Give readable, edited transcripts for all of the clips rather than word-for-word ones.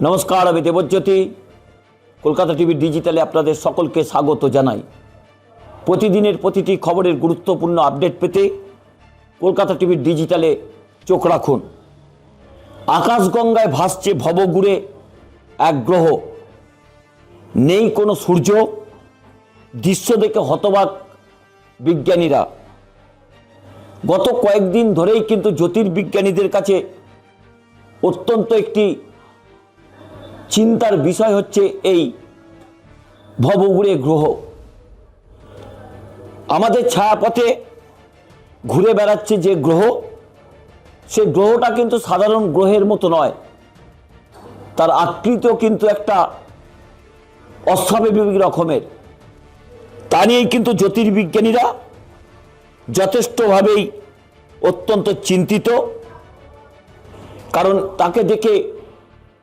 নমস্কার, আমি দেবজ্যোতি। কলকাতা টিভি ডিজিটালে আপনাদের সকলকে স্বাগত জানাই। প্রতিদিনের প্রতিটি খবরের গুরুত্বপূর্ণ আপডেট পেতে কলকাতা টিভি ডিজিটালে চোখ রাখুন। আকাশগঙ্গায় ভাসছে ভবঘুরে এক গ্রহ, নেই কোনো সূর্য। দৃশ্য দেখে হতবাক বিজ্ঞানীরা। গত কয়েকদিন ধরেই কিন্তু জ্যোতির্বিজ্ঞানীদের কাছে অত্যন্ত একটি চিন্তার বিষয় হচ্ছে এই ভবঘুরে গ্রহ। আমাদের ছায়াপথে ঘুরে বেড়াচ্ছে যে গ্রহ, সে গ্রহটা কিন্তু সাধারণ গ্রহের মতো নয়। তার আকৃতি কিন্তু একটা অস্বাভাবিক রকমের। তা নিয়েই কিন্তু জ্যোতির্বিজ্ঞানীরা যথেষ্টভাবেই অত্যন্ত চিন্তিত। কারণ তাকে দেখে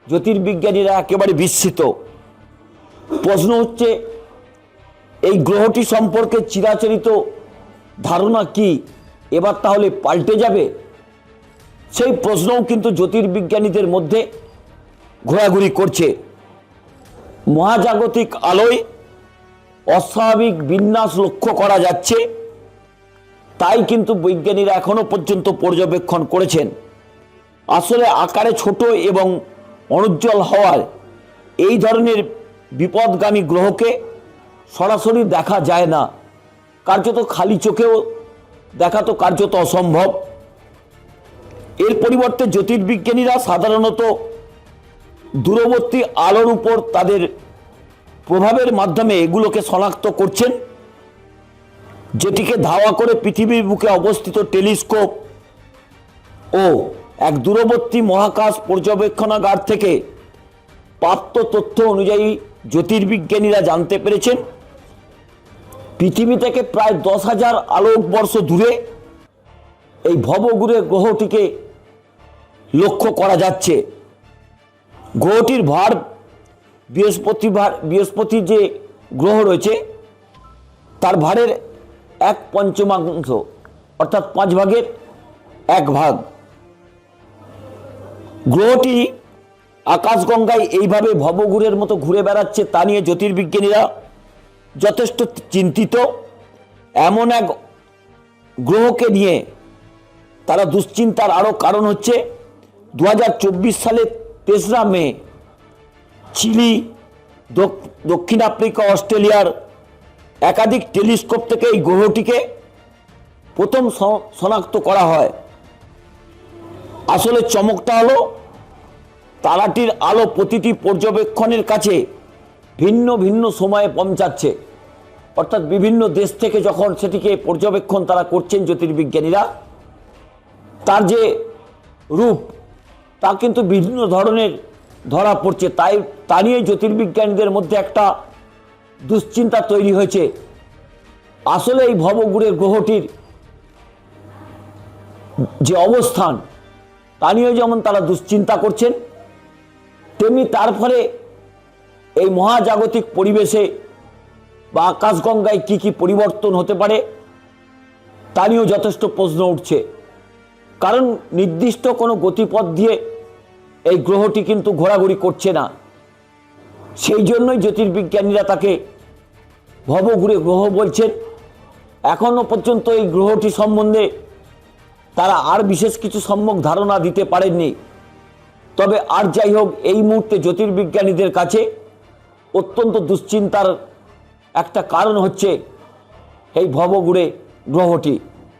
জ্যোতির্বিজ্ঞানীরা একেবারে বিস্মিত। প্রশ্ন হচ্ছে, এই গ্রহটি সম্পর্কে চিরাচরিত ধারণা কি এবার তাহলে পাল্টে যাবে? সেই প্রশ্নও কিন্তু জ্যোতির্বিজ্ঞানীদের মধ্যে ঘোরাঘুরি করছে। মহাজাগতিক আলোয় অস্বাভাবিক বিন্যাস লক্ষ্য করা যাচ্ছে, তাই কিন্তু বৈজ্ঞানিকরা এখনো পর্যন্ত পর্যবেক্ষণ করেছেন। আসলে আকারে ছোট এবং অনুজ্জ্বল হওয়ার এই ধরনের বিপদগামী গ্রহকে সরাসরি দেখা যায় না। কার্যত খালি চোখেও দেখা তো কার্যত অসম্ভব। এর পরিবর্তে জ্যোতির্বিজ্ঞানীরা সাধারণত দূরবর্তী আলোর উপর তাদের প্রভাবের মাধ্যমে এগুলোকে শনাক্ত করছেন, যেটিকে ধাওয়া করে পৃথিবীর বুকে অবস্থিত টেলিস্কোপ ও এক দূরবর্তী মহাকাশ পর্যবেক্ষণাগার থেকে প্রাপ্ত তথ্য অনুযায়ী জ্যোতির্বিজ্ঞানীরা জানতে পেরেছেন পৃথিবী থেকে প্রায় 10,000 আলোকবর্ষ দূরে এই ভবঘুরে গ্রহটিকে লক্ষ্য করা যাচ্ছে। গ্রহটির ভার বৃহস্পতি যে গ্রহ রয়েছে তার ভারের 1/5 অর্থাৎ 5 ভাগের 1 ভাগ। গ্রহটি আকাশগঙ্গায় এইভাবে ভবঘুরের মতো ঘুরে বেড়াচ্ছে, তা নিয়ে জ্যোতির্বিজ্ঞানীরা যথেষ্ট চিন্তিত। এমন এক গ্রহকে নিয়ে তারা দুশ্চিন্তার আরও কারণ হচ্ছে 2024 সালের 3রা মে চিলি, দক্ষিণ আফ্রিকা, অস্ট্রেলিয়ার একাধিক টেলিস্কোপ থেকে এই গ্রহটিকে প্রথম শনাক্ত করা হয়। আসলে চমকটা হলো, তারাটির আলো প্রতিটি পর্যবেক্ষণের কাছে ভিন্ন ভিন্ন সময়ে পৌঁছাচ্ছে। অর্থাৎ বিভিন্ন দেশ থেকে যখন সেটিকে পর্যবেক্ষণ তারা করছেন জ্যোতির্বিজ্ঞানীরা, তার যে রূপ তা কিন্তু বিভিন্ন ধরনের ধরা পড়ছে। তাই তা নিয়ে জ্যোতির্বিজ্ঞানীদের মধ্যে একটা দুশ্চিন্তা তৈরি হয়েছে। আসলে এই ভবঘুরে গ্রহটির যে অবস্থান তা নিয়ে যেমন তারা দুশ্চিন্তা করছেন, তেমনি তার ফলে এই মহাজাগতিক পরিবেশে বা আকাশগঙ্গায় কি কি পরিবর্তন হতে পারে তা নিয়েও যথেষ্ট প্রশ্ন উঠছে। কারণ নির্দিষ্ট কোনো গতিপথ দিয়ে এই গ্রহটি কিন্তু ঘোরাঘুরি করছে না। সেই জন্যই জ্যোতির্বিজ্ঞানীরা তাকে ভবঘুরে গ্রহ বলছেন। এখনো পর্যন্ত এই গ্রহটি সম্বন্ধে তারা আর বিশেষ কিছু সম্যক ধারণা দিতে পারেননি। তবে আর যাই হোক, এই মুহূর্তে জ্যোতির্বিজ্ঞানীদের কাছে অত্যন্ত দুশ্চিন্তার একটা কারণ হচ্ছে এই ভবঘুরে গ্রহটি।